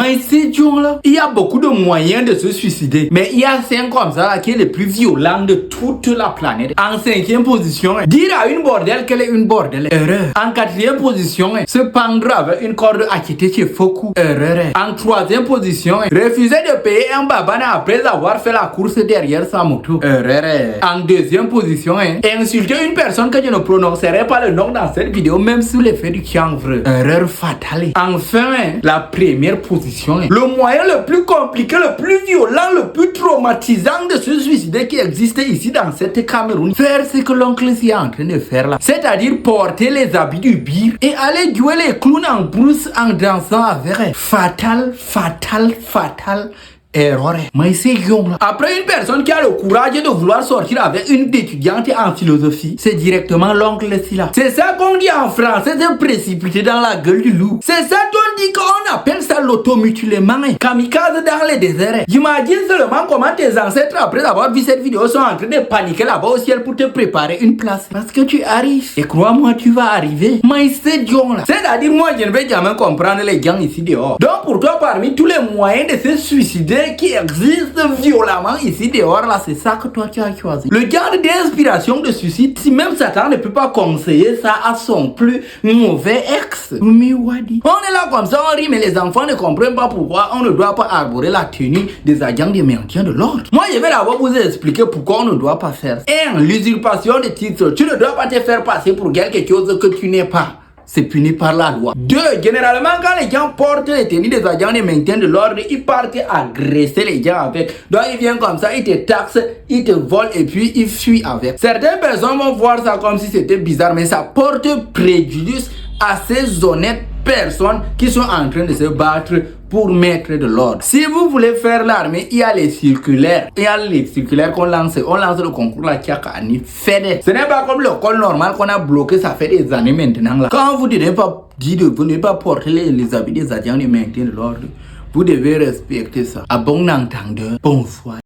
Mais ces gens-là, il y a beaucoup de moyens de se suicider. Mais il y a 5 comme ça là, qui est le plus violent de toute la planète. En 5e position, dire à une bordelle qu'elle est une bordelle. Erreur. En 4e position, se pendre avec une corde acquittée chez Foku. Erreur. En 3e position, refuser de payer un babana après avoir fait la course derrière sa moto. Erreur. En 2e position, insulter une personne que je ne prononcerai pas le nom dans cette vidéo, même sous l'effet du chanvre. Erreur fatale. Enfin, la première position, le moyen le plus compliqué, le plus violent, le plus traumatisant de se suicider qui existe ici dans cette Cameroun, faire ce que l'oncle est en train de faire là. C'est-à-dire porter les habits du bir et aller jouer les clowns en brousse en dansant avec. Fatal, fatal, fatal. Erreur. Mais c'est là. Après une personne qui a le courage de vouloir sortir avec une étudiante en philosophie, c'est directement l'oncle là. C'est ça qu'on dit en français, c'est précipité dans la gueule du loup. C'est ça qu'on dit qu'on appelle ça l'automutilement. Kamikaze dans les déserts. J'imagine seulement comment tes ancêtres, après avoir vu cette vidéo, sont en train de paniquer là-bas au ciel pour te préparer une place. Parce que tu arrives. Et crois-moi, tu vas arriver. Mais c'est là. C'est-à-dire, moi, je ne vais jamais comprendre les gens ici dehors. Donc, pour toi, parmi tous les moyens de se suicider qui existe violemment ici dehors là, c'est ça que toi tu as choisi. Le garde d'inspiration de suicide, si même Satan ne peut pas conseiller ça à son plus mauvais ex. Mais Wadi, on est là comme ça, on rit, mais les enfants ne comprennent pas pourquoi on ne doit pas arborer la tenue des agents de maintien de l'ordre. Moi je vais d'abord vous expliquer pourquoi on ne doit pas faire ça. 1. L'usurpation de titre. Tu ne dois pas te faire passer pour quelque chose que tu n'es pas. C'est puni par la loi. 2. Généralement, quand les gens portent les tenues des agents de maintien de l'ordre, ils partent agresser les gens avec. Donc, ils viennent comme ça, ils te taxent, ils te volent et puis ils fuient avec. Certaines personnes vont voir ça comme si c'était bizarre, mais ça porte préjudice à ces honnêtes personnes qui sont en train de se battre pour mettre de l'ordre. Si vous voulez faire l'armée, il y a les circulaires. Il y a les circulaires qu'on lance. On lance le concours là qui a fait. Ce n'est pas comme le col normal qu'on a bloqué, ça fait des années maintenant là. Quand vous ne devez pas porter les habits des agents de maintien de l'ordre, vous devez respecter ça. À bon entendeur, bonsoir.